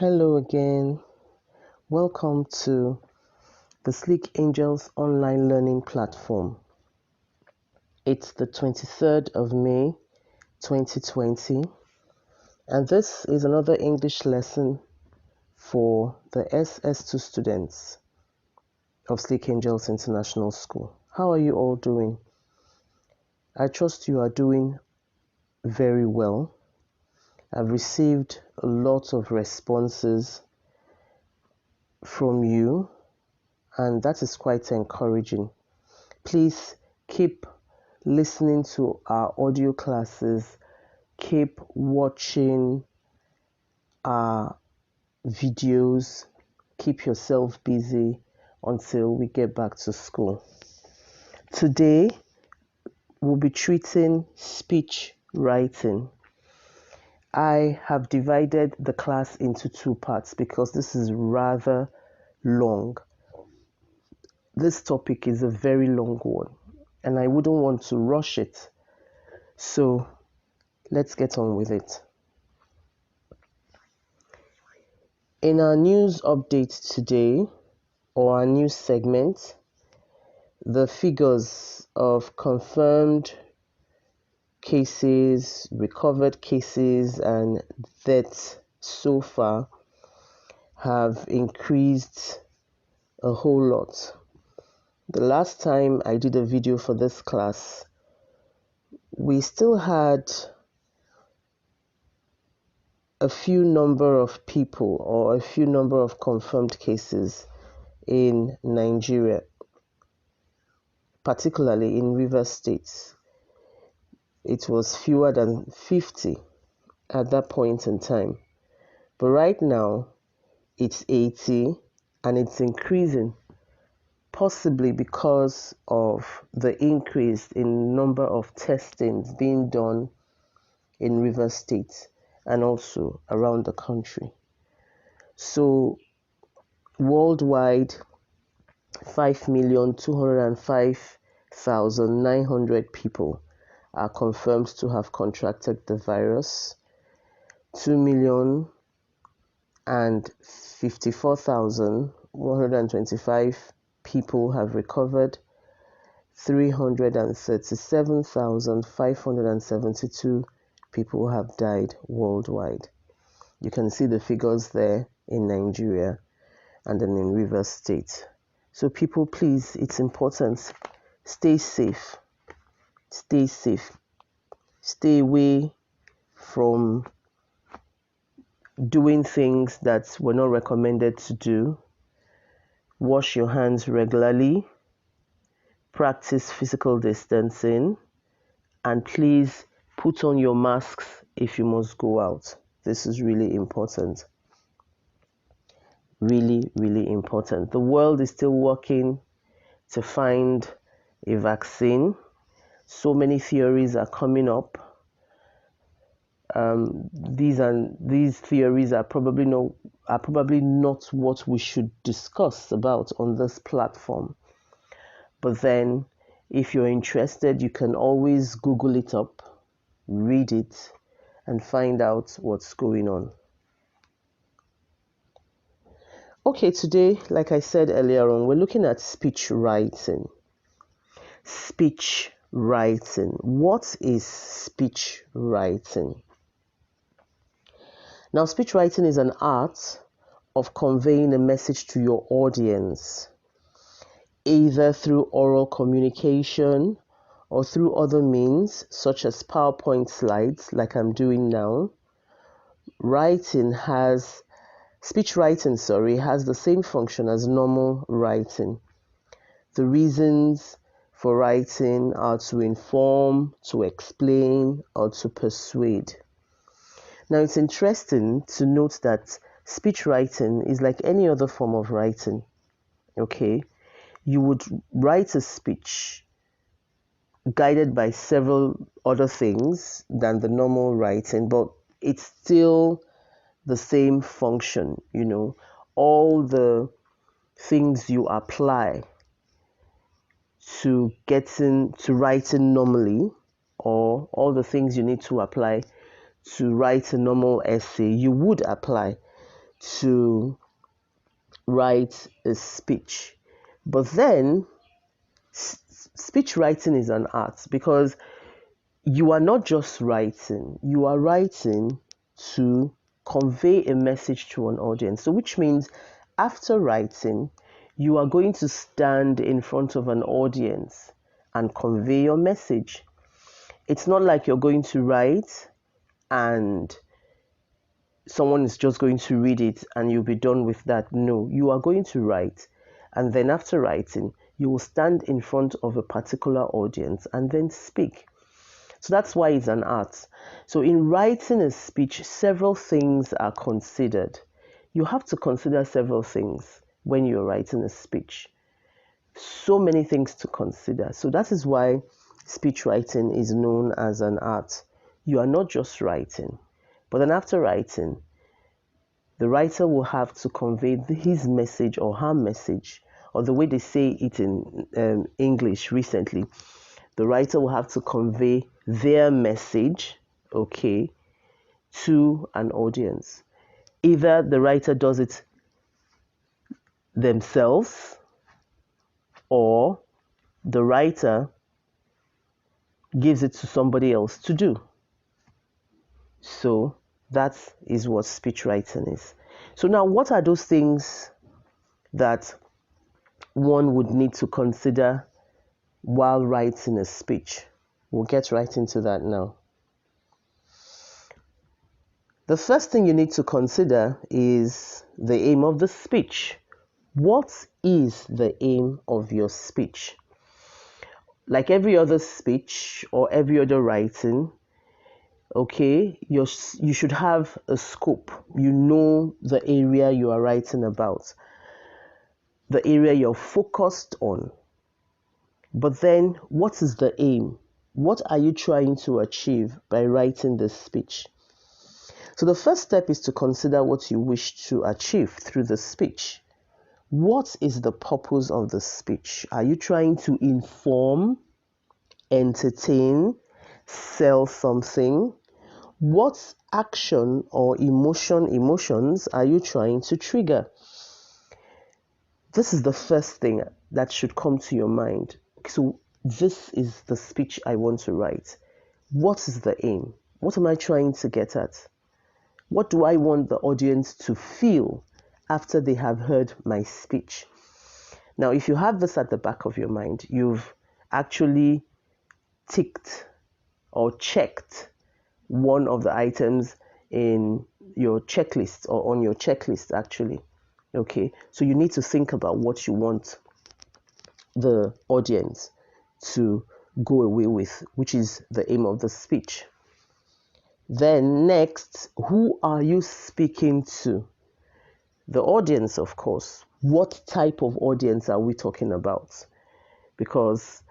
Hello again. Welcome to the Sleek Angels online learning platform. It's the 23rd of May 2020, and this is another English lesson for the SS2 students of Sleek Angels International School. How are you all doing? I trust you are doing very well. I've received a lot of responses from you, and that is quite encouraging. Please keep listening to our audio classes, keep watching our videos, keep yourself busy until we get back to school. Today, we'll be treating speech writing. I have divided the class into two parts because this is rather long. This topic is a very long one, and I wouldn't want to rush it. So let's get on with it. In our news update today, or our news segment, the figures of confirmed cases, recovered cases, and deaths so far have increased a whole lot. The last time I did a video for this class, we still had a few number of people or a few number of confirmed cases in Nigeria, particularly in Rivers State. It was fewer than 50 at that point in time. But right now, it's 80 and it's increasing, possibly because of the increase in number of testings being done in Rivers State and also around the country. So worldwide, 5,205,900 people are confirmed to have contracted the virus. 2,054,125 people have recovered. 337,572 people have died worldwide. You can see the figures there in Nigeria and then in Rivers State. So people, please, it's important. Stay safe. Stay safe. Stay away from doing things that were not recommended to do. Wash your hands regularly. Practice physical distancing. And please put on your masks if you must go out. This is really important. Really, really important. The world is still working to find a vaccine. So many theories are coming up. These theories are probably not what we should discuss about on this platform. But then, if you're interested, you can always Google it up, read it, and find out what's going on. Okay, today, like I said earlier on, we're looking at speech writing. Speech writing. What is speech writing? Now, speech writing is an art of conveying a message to your audience, either through oral communication or through other means, such as PowerPoint slides, like I'm doing now. Speech writing has the same function as normal writing. The reasons for writing are to inform, to explain, or to persuade. Now, it's interesting to note that speech writing is like any other form of writing. Okay? You would write a speech guided by several other things than the normal writing, but it's still the same function, all the things you apply to writing normally, or all the things you need to apply to write a normal essay, you would apply to write a speech. But then speech writing is an art, because you are not just writing, you are writing to convey a message to an audience. So which means after writing, you are going to stand in front of an audience and convey your message. It's not like you're going to write and someone is just going to read it and you'll be done with that. No, you are going to write, and then after writing, you will stand in front of a particular audience and then speak. So that's why it's an art. So in writing a speech, several things are considered. You have to consider several things when you're writing a speech. So many things to consider. So that is why speech writing is known as an art. You are not just writing, but then after writing, the writer will have to convey his message or her message, or the way they say it in English recently, the writer will have to convey their message, okay, to an audience. Either the writer does it themselves, or the writer gives it to somebody else to do. So that is what speech writing is. So now, what are those things that one would need to consider while writing a speech? We'll get right into that now. The first thing you need to consider is the aim of the speech. What is the aim of your speech? Like every other speech or every other writing, okay, you should have a scope. You know the area you are writing about, the area you're focused on. But then, what is the aim? What are you trying to achieve by writing this speech? So the first step is to consider what you wish to achieve through the speech. What is the purpose of the speech? Are you trying to inform, entertain, sell something? What action or emotions are you trying to trigger? This is the first thing that should come to your mind. So this is the speech I want to write. What is the aim? What am I trying to get at? What do I want the audience to feel after they have heard my speech? Now, if you have this at the back of your mind, you've actually ticked or checked one of the items in your checklist, or on your checklist actually. Okay, so you need to think about what you want the audience to go away with, which is the aim of the speech. Then next, who are you speaking to? The audience, of course. What type of audience are we talking about? Because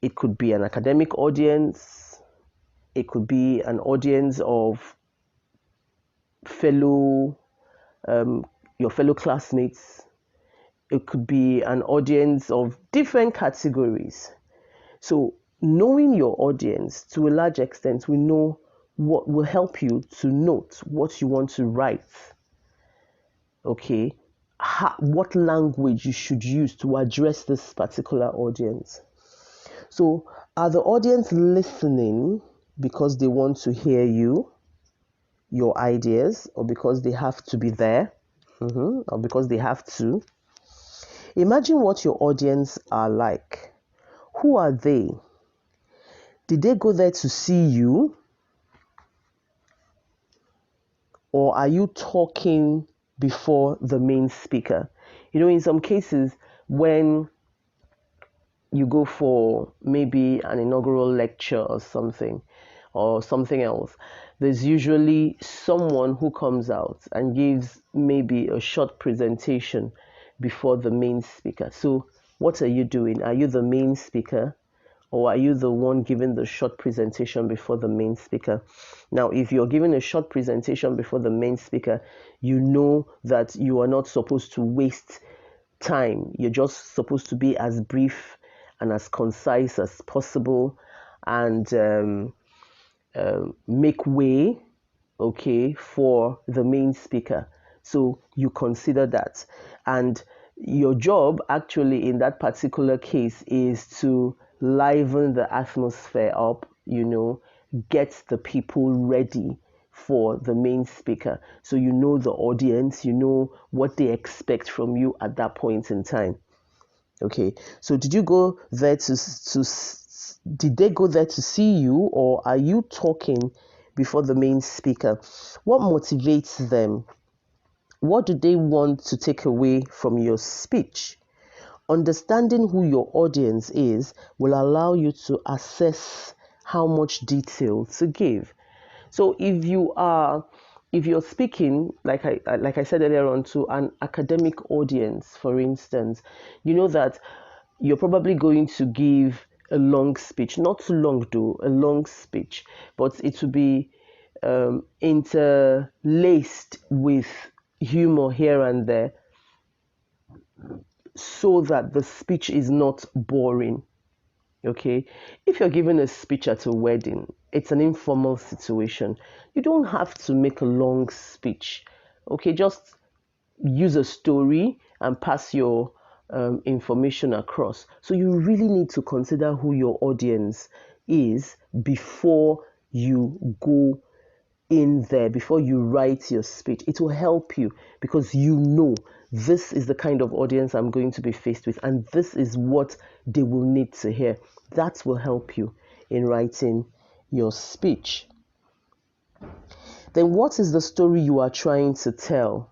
it could be an academic audience, it could be an audience of your fellow classmates, it could be an audience of different categories. So knowing your audience to a large extent will know what will help you to note what you want to write. Okay, what language you should use to address this particular audience. So are the audience listening because they want to hear you, your ideas, or because they have to be there, or because they have to? Imagine what your audience are like. Who are they? Did they go there to see you? Or are you talking before the main speaker? You know, in some cases, when you go for maybe an inaugural lecture or something else, there's usually someone who comes out and gives maybe a short presentation before the main speaker. So what are you doing? Are you the main speaker, or are you the one giving the short presentation before the main speaker? Now, if you're giving a short presentation before the main speaker, you know that you are not supposed to waste time. You're just supposed to be as brief and as concise as possible, and make way, okay, for the main speaker So you consider that. And your job actually in that particular case is to liven the atmosphere up, get the people ready for the main speaker. So you know the audience, you know what they expect from you at that point in time. Okay, so did you go there did they go there to see you, or are you talking before the main speaker? What motivates them? What do they want to take away from your speech? Understanding who your audience is will allow you to assess how much detail to give. So if you're speaking, like I said earlier on, to an academic audience, for instance, you know that you're probably going to give a long speech, not too long though, a long speech, but it will be interlaced with humor here and there, so that the speech is not boring. Okay, if you're giving a speech at a wedding, it's an informal situation. You don't have to make a long speech. Okay, just use a story and pass your information across. So you really need to consider who your audience is before you go in there, before you write your speech. It will help you because you know this is the kind of audience I'm going to be faced with, and this is what they will need to hear. That will help you in writing your speech. Then, what is the story you are trying to tell?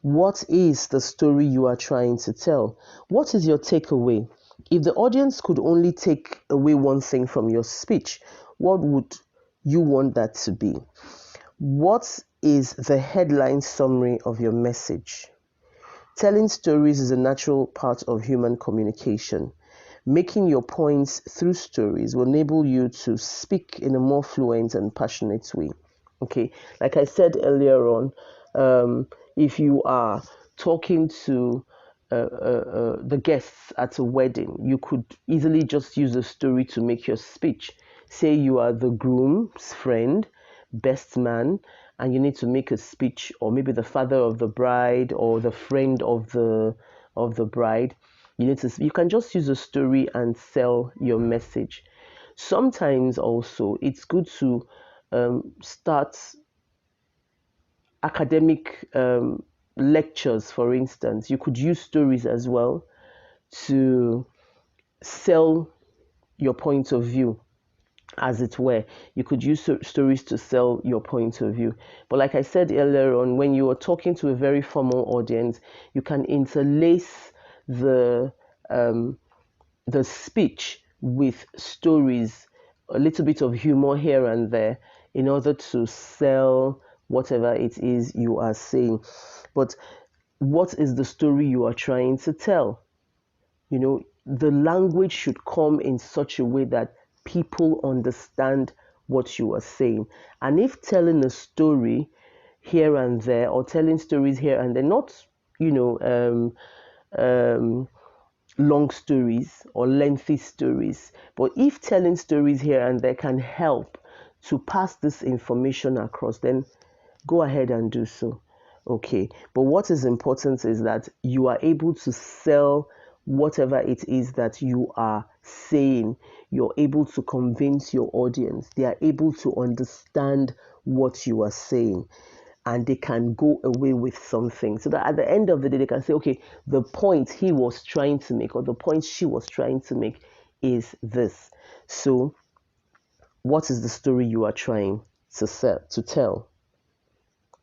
What is the story you are trying to tell? What is your takeaway? If the audience could only take away one thing from your speech, what would you want that to be? What is the headline summary of your message? Telling stories is a natural part of human communication. Making your points through stories will enable you to speak in a more fluent and passionate way. Okay, like I said earlier on, if you are talking to the guests at a wedding, you could easily just use a story to make your speech. Say you are the groom's friend, best man, and you need to make a speech, or maybe the father of the bride or the friend of the bride. You can just use a story and sell your message. Sometimes also it's good to start academic lectures, for instance. You could use stories as well to sell your point of view, as it were. You could use stories to sell your point of view. But like I said earlier on, when you are talking to a very formal audience, you can interlace the speech with stories, a little bit of humor here and there, in order to sell whatever it is you are saying. But what is the story you are trying to tell? The language should come in such a way that people understand what you are saying. And if telling a story here and there, or telling stories here and there, not, long stories or lengthy stories, but if telling stories here and there can help to pass this information across, then go ahead and do so. Okay, but what is important is that you are able to sell whatever it is that you are saying. You're able to convince your audience. They are able to understand what you are saying, and they can go away with something, so that at the end of the day they can say, okay, the point he was trying to make, or the point she was trying to make, is this. So what is the story you are trying to tell?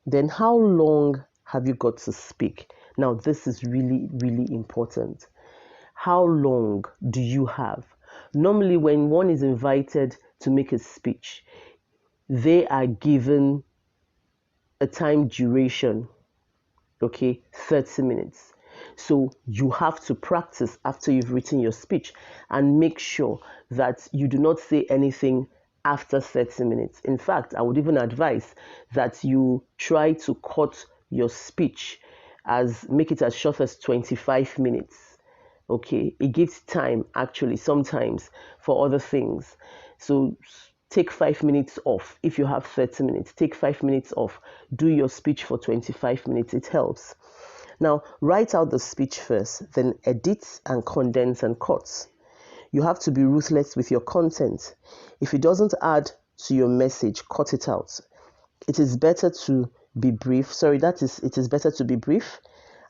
Then how long have you got to speak? Now this is really, really important. How long do you have? Normally when one is invited to make a speech, they are given a time duration, okay, 30 minutes. So you have to practice after you've written your speech and make sure that you do not say anything after 30 minutes. In fact, I would even advise that you try to cut your speech, make it as short as 25 minutes. Okay, it gives time actually sometimes for other things. So take 5 minutes off. If you have 30 minutes, take 5 minutes off. Do your speech for 25 minutes. It helps. Now, write out the speech first, then edit and condense and cut. You have to be ruthless with your content. If it doesn't add to your message, cut it out. It is better to be brief. It is better to be brief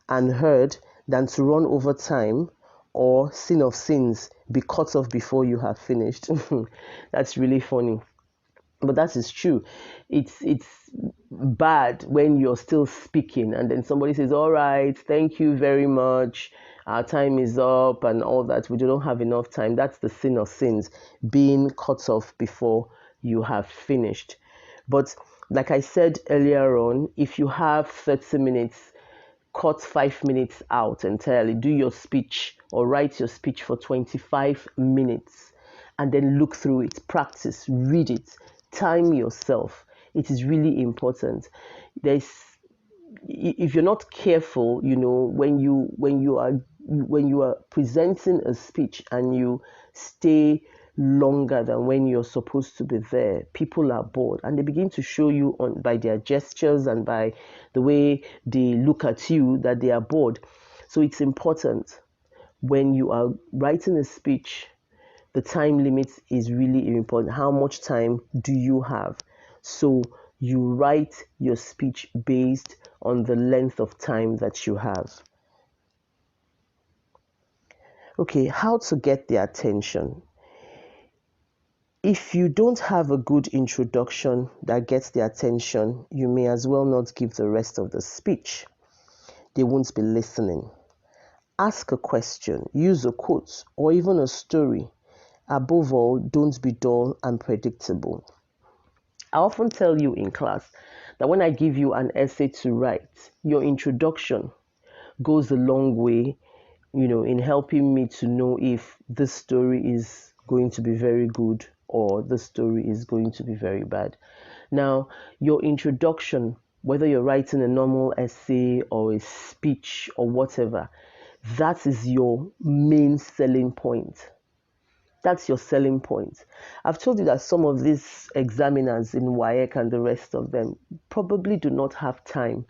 and heard than to run over time or sin of sins be cut off before you have finished. That's really funny. But that is true. It's bad when you're still speaking and then somebody says, all right, thank you very much. Our time is up and all that. We don't have enough time. That's the sin of sins, being cut off before you have finished. But like I said earlier on, if you have 30 minutes, cut 5 minutes out entirely. Do your speech or write your speech for 25 minutes and then look through it, practice, read it, time yourself. It is really important. If you're not careful, when you are presenting a speech and you stay longer than when you're supposed to be there, people are bored and they begin to show you by their gestures and by the way they look at you that they are bored. So it's important when you are writing a speech, the time limit is really important. How much time do you have? So you write your speech based on the length of time that you have. Okay, how to get their attention. If you don't have a good introduction that gets their attention, you may as well not give the rest of the speech. They won't be listening. Ask a question, use a quote, or even a story. Above all, don't be dull and predictable. I often tell you in class that when I give you an essay to write, your introduction goes a long way, in helping me to know if this story is going to be very good or the story is going to be very bad. Now, your introduction, whether you're writing a normal essay or a speech or whatever, that is your main selling point. That's your selling point. I've told you that some of these examiners in WAEC and the rest of them probably do not have time.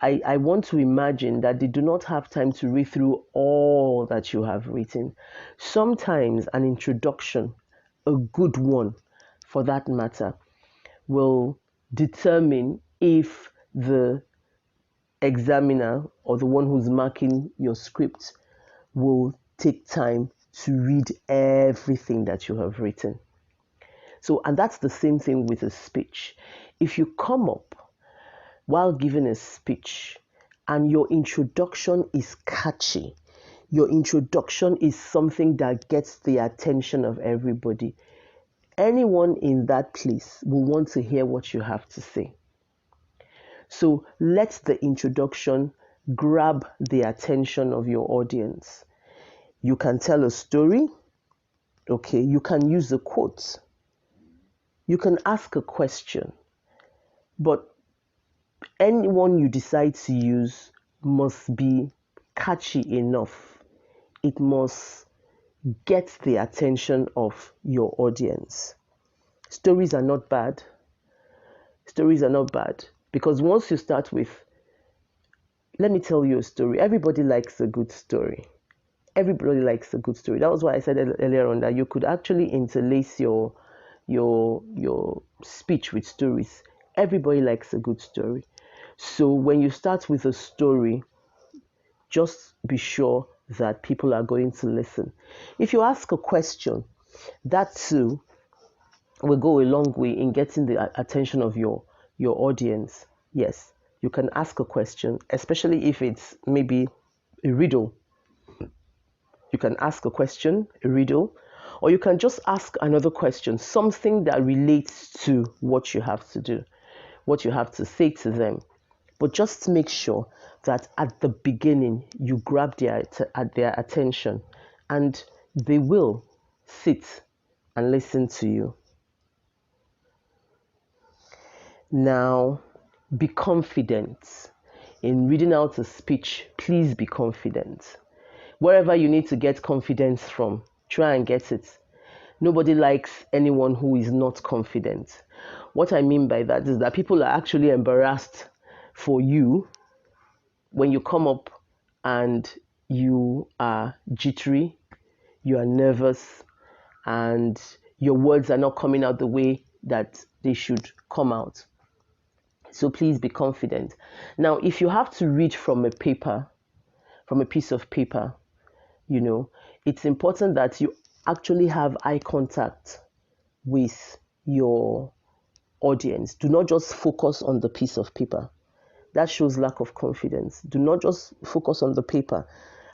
I want to imagine that they do not have time to read through all that you have written. Sometimes an introduction, a good one for that matter, will determine if the examiner or the one who's marking your script will take time to read everything that you have written. So, and that's the same thing with a speech. If you come up while giving a speech and your introduction is catchy, your introduction is something that gets the attention of everybody, anyone in that place will want to hear what you have to say. So let the introduction grab the attention of your audience. You can tell a story, okay? You can use a quote. You can ask a question. But anyone you decide to use must be catchy enough. It must get the attention of your audience. Stories are not bad. Stories are not bad. Because once you start with, let me tell you a story. Everybody likes a good story. Everybody likes a good story. That was why I said earlier on that you could actually interlace your speech with stories. Everybody likes a good story. So when you start with a story, just be sure that people are going to listen. If you ask a question, that too will go a long way in getting the attention of your audience. Yes, you can ask a question, especially if it's maybe a riddle. You can ask a question, a riddle, or you can just ask another question, something that relates to what you have to do, what you have to say to them. But just make sure that at the beginning you grab their attention and they will sit and listen to you. Now, be confident. In reading out a speech, please be confident. Wherever you need to get confidence from, try and get it. Nobody likes anyone who is not confident. What I mean by that is that people are actually embarrassed for you when you come up and you are jittery, you are nervous, and your words are not coming out the way that they should come out. So please be confident. Now, if you have to read from a paper, from a piece of paper, it's important that you actually have eye contact with your audience. Do not just focus on the piece of paper. That shows lack of confidence. Do not just focus on the paper.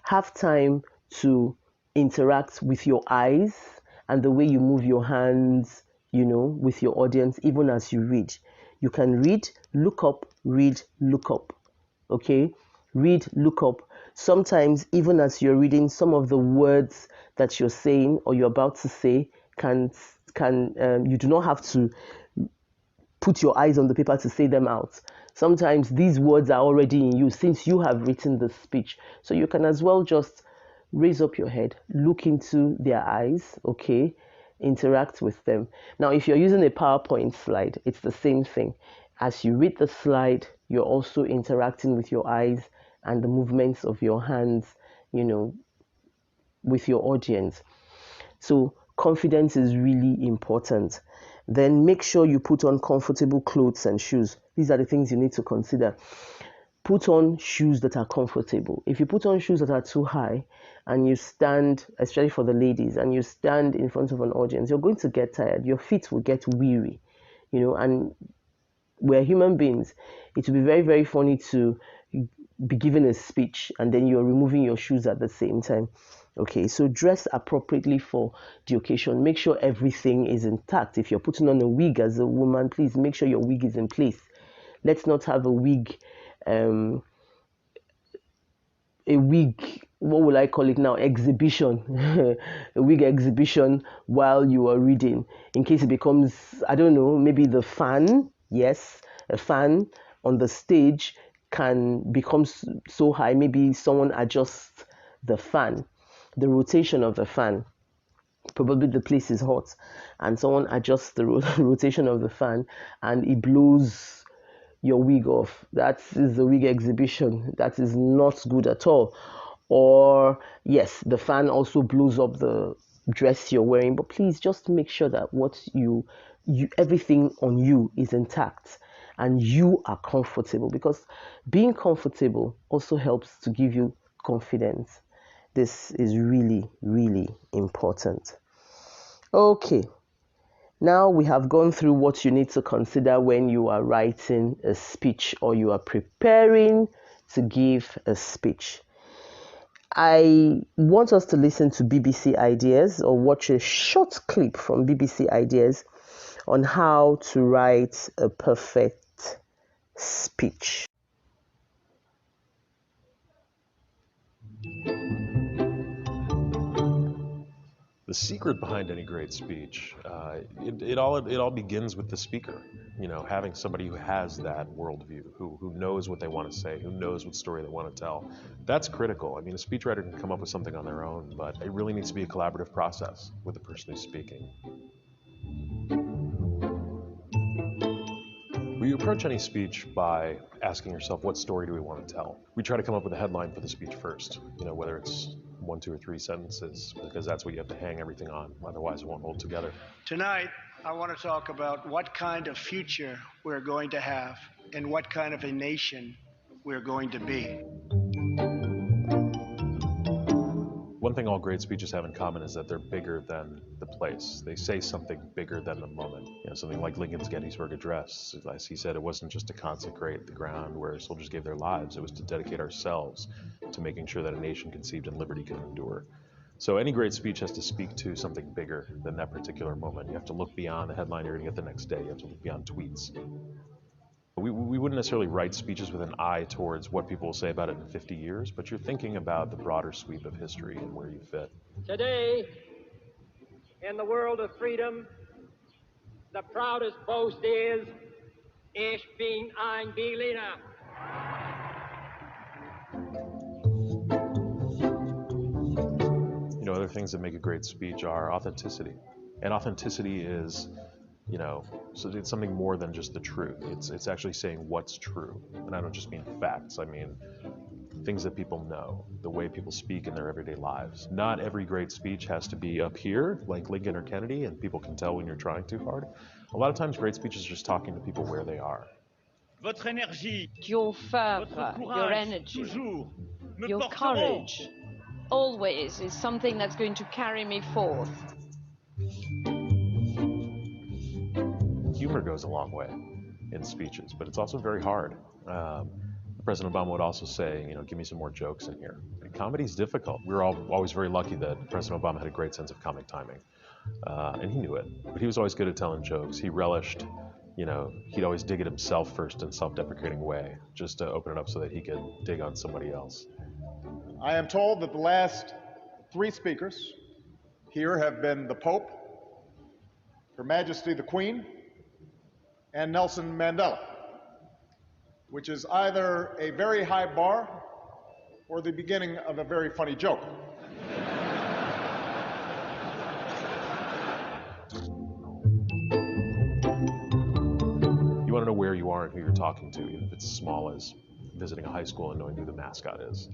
Have time to interact with your eyes and the way you move your hands, with your audience, even as you read. You can read, look up, read, look up. Okay? Read, look up. Sometimes, even as you're reading, some of the words that you're saying or you're about to say you do not have to put your eyes on the paper to say them out. Sometimes these words are already in you since you have written the speech. So you can as well just raise up your head, look into their eyes, okay? Interact with them. Now, if you're using a PowerPoint slide, it's the same thing. As you read the slide, you're also interacting with your eyes and the movements of your hands, with your audience. So confidence is really important. Then make sure you put on comfortable clothes and shoes. These are the things you need to consider. Put on shoes that are comfortable. If you put on shoes that are too high and you stand, especially for the ladies, and you stand in front of an audience, you're going to get tired. Your feet will get weary, and we're human beings. It will be very, very funny to be given a speech and then you're removing your shoes at the same time. Okay, so dress appropriately for the occasion. Make sure everything is intact. If you're putting on a wig as a woman, please make sure your wig is in place. Let's not have a wig, what will I call it now? Exhibition. A wig exhibition while you are reading. In case it becomes, I don't know, maybe the fan. Yes, a fan on the stage can become so high. Maybe someone adjusts the fan, the rotation of the fan. Probably the place is hot and someone adjusts the rotation of the fan and it blows your wig off. That is the wig exhibition. That is not good at all. Or yes, the fan also blows up the dress you're wearing, but please just make sure that what you everything on you is intact and you are comfortable, because being comfortable also helps to give you confidence. This is really, really important. Okay, now we have gone through what you need to consider when you are writing a speech or you are preparing to give a speech. I want us to listen to BBC Ideas or watch a short clip from BBC Ideas on how to write a perfect speech. The secret behind any great speech, it all begins with the speaker. Having somebody who has that worldview, who knows what they want to say, who knows what story they want to tell. That's critical. I mean, a speechwriter can come up with something on their own, but it really needs to be a collaborative process with the person who's speaking. Well, you approach any speech by asking yourself, what story do we want to tell? We try to come up with a headline for the speech first, whether it's 1, 2, or 3 sentences, because that's what you have to hang everything on. Otherwise, it won't hold together. Tonight, I want to talk about what kind of future we're going to have and what kind of a nation we're going to be. One thing all great speeches have in common is that they're bigger than the place. They say something bigger than the moment. Something like Lincoln's Gettysburg Address. As he said, it wasn't just to consecrate the ground where soldiers gave their lives. It was to dedicate ourselves to making sure that a nation conceived in liberty could endure. So any great speech has to speak to something bigger than that particular moment. You have to look beyond the headline you're going to get the next day. You have to look beyond tweets. We wouldn't necessarily write speeches with an eye towards what people will say about it in 50 years, but you're thinking about the broader sweep of history and where you fit. Today, in the world of freedom, the proudest boast is, Ich bin ein Berliner. Other things that make a great speech are authenticity And authenticity is, so it's something more than just the truth. It's actually saying what's true. And I don't just mean facts. I mean things that people know, the way people speak in their everyday lives. Not every great speech has to be up here, like Lincoln or Kennedy, and people can tell when you're trying too hard. A lot of times great speech is just talking to people where they are. Votre énergie, your fervor, votre your courage, energy, toujours, me your porteront. courage, always is something that's going to carry me forth. Humor goes a long way in speeches, but it's also very hard. President Obama would also say, give me some more jokes in here. And comedy's difficult. We were always very lucky that President Obama had a great sense of comic timing, and he knew it. But he was always good at telling jokes. He relished, he'd always dig at himself first in a self-deprecating way, just to open it up so that he could dig on somebody else. I am told that the last 3 speakers here have been the Pope, Her Majesty the Queen, and Nelson Mandela, which is either a very high bar or the beginning of a very funny joke. You want to know where you are and who you're talking to, even if it's as small as visiting a high school and knowing who the mascot is.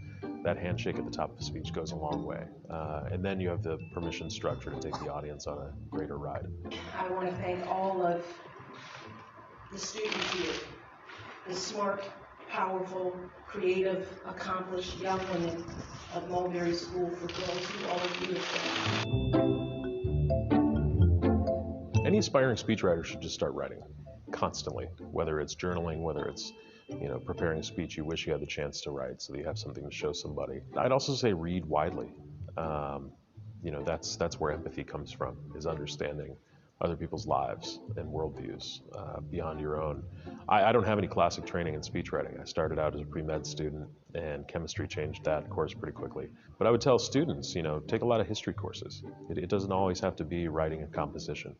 That handshake at the top of the speech goes a long way. And then you have the permission structure to take the audience on a greater ride. I want to thank all of the students here, the smart, powerful, creative, accomplished young women of Mulberry School for Girls who all of you have done. Any aspiring speechwriter should just start writing constantly, whether it's journaling, whether it's preparing a speech you wish you had the chance to write so that you have something to show somebody. I'd also say read widely. That's where empathy comes from, is understanding other people's lives and worldviews beyond your own. I don't have any classic training in speech writing. I started out as a pre-med student, and chemistry changed that course pretty quickly. But I would tell students, take a lot of history courses. It doesn't always have to be writing and composition.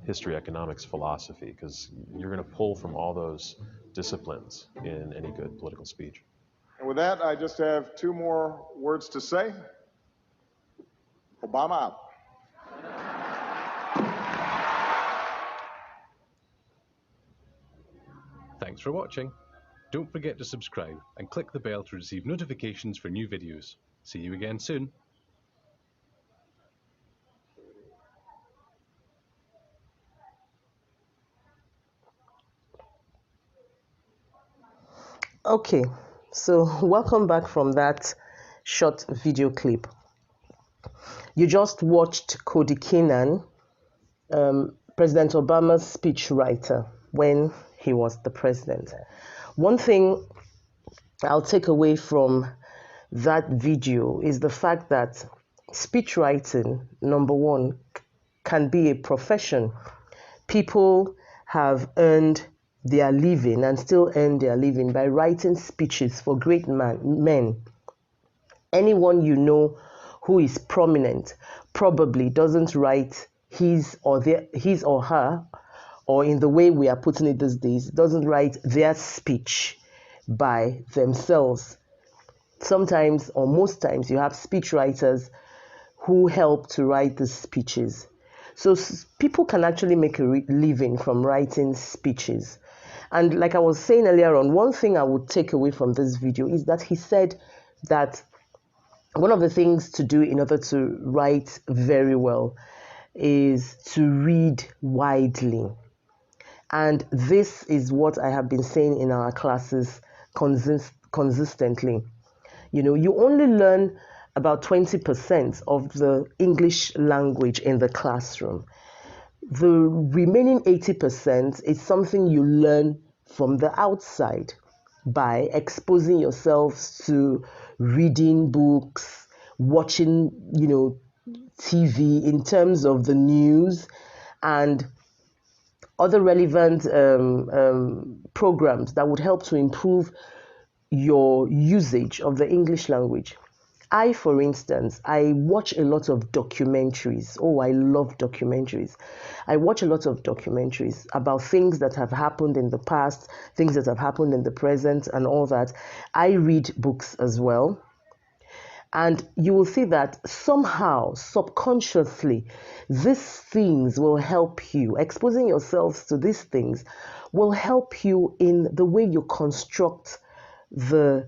History, economics, philosophy, because you're going to pull from all those disciplines in any good political speech. And with that, I just have 2 more words to say. Obama out. Thanks for watching. Don't forget to subscribe and click the bell to receive notifications for new videos. See you again soon. Okay, so welcome back from that short video clip. You just watched Cody Keenan, President Obama's speechwriter when he was the president. One thing I'll take away from that video is the fact that speechwriting, number one, can be a profession. People have earned their living and still earn their living by writing speeches for great men. Anyone you know who is prominent probably doesn't write his or her, or in the way we are putting it these days, doesn't write their speech by themselves. Sometimes, or most times, you have speechwriters who help to write the speeches. So people can actually make a living from writing speeches. And like I was saying earlier on, one thing I would take away from this video is that he said that one of the things to do in order to write very well is to read widely. And this is what I have been saying in our classes consistently. You only learn about 20% of the English language in the classroom. The remaining 80% is something you learn from the outside by exposing yourselves to reading books, watching, TV in terms of the news and other relevant programs that would help to improve your usage of the English language. For instance, I watch a lot of documentaries. Oh, I love documentaries. I watch a lot of documentaries about things that have happened in the past, things that have happened in the present, and all that. I read books as well. And you will see that somehow, subconsciously, these things will help you. Exposing yourselves to these things will help you in the way you construct the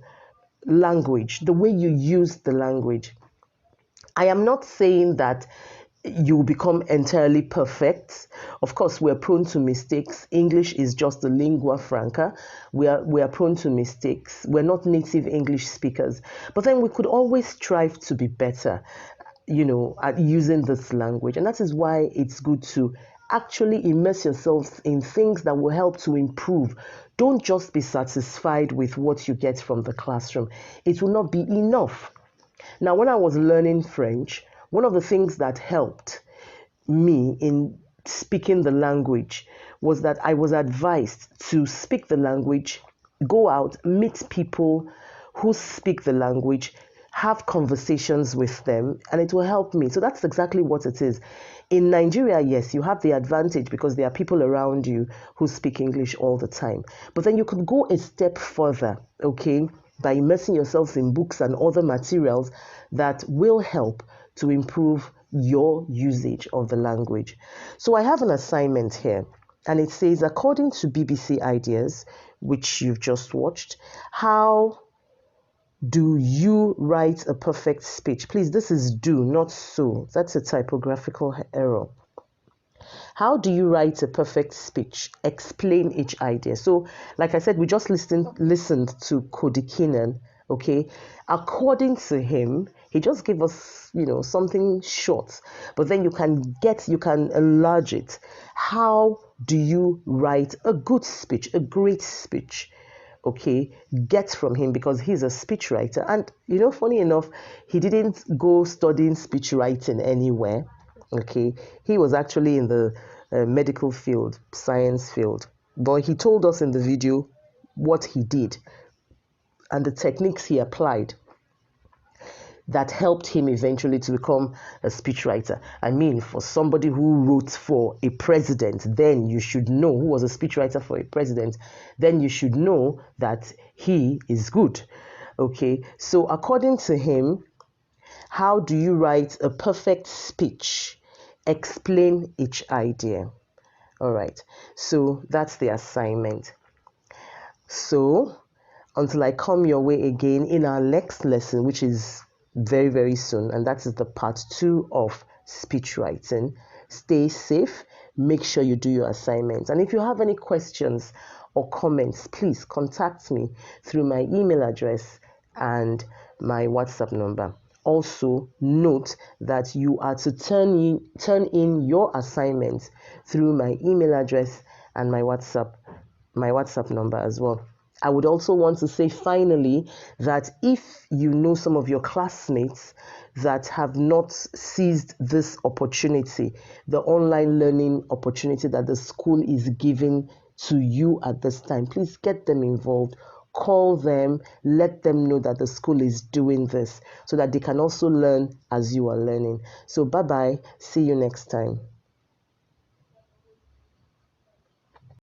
language, the way you use the language. I am not saying that you become entirely perfect. Of course, we're prone to mistakes. English is just a lingua franca. We are prone to mistakes. We're not native English speakers. But then we could always strive to be better, at using this language. And that is why it's good to actually immerse yourselves in things that will help to improve. Don't just be satisfied with what you get from the classroom. It will not be enough. Now, when I was learning French, one of the things that helped me in speaking the language was that I was advised to speak the language, go out, meet people who speak the language, have conversations with them, and it will help me. So that's exactly what it is. In Nigeria, yes, you have the advantage because there are people around you who speak English all the time. But then you could go a step further, okay, by immersing yourselves in books and other materials that will help to improve your usage of the language. So I have an assignment here, and it says, according to BBC Ideas, which you've just watched, how do you write a perfect speech? Please, this is do, not so. That's a typographical error. How do you write a perfect speech? Explain each idea. So, like I said, we just listened to Cody Keenan, okay? According to him, he just gave us, something short, but then you can enlarge it. How do you write a good speech, a great speech? Okay, get from him, because he's a speech writer. And funny enough, he didn't go studying speech writing anywhere. Okay, he was actually in the medical field, science field, but he told us in the video what he did and the techniques he applied that helped him eventually to become a speechwriter. I mean, for somebody who wrote for a president, then you should know, who was a speechwriter for a president, then you should know that he is good. Okay, so according to him, how do you write a perfect speech? Explain each idea. All right, so that's the assignment. So until I come your way again in our next lesson, which is very, very soon, and that is the part 2 of speech writing. Stay safe. Make sure you do your assignments. And if you have any questions or comments, please contact me through my email address and my WhatsApp number. Also, note that you are to turn in your assignments through my email address and my WhatsApp number as well. I would also want to say finally that if you know some of your classmates that have not seized this opportunity, the online learning opportunity that the school is giving to you at this time, please get them involved. Call them, let them know that the school is doing this so that they can also learn as you are learning. So bye-bye. See you next time.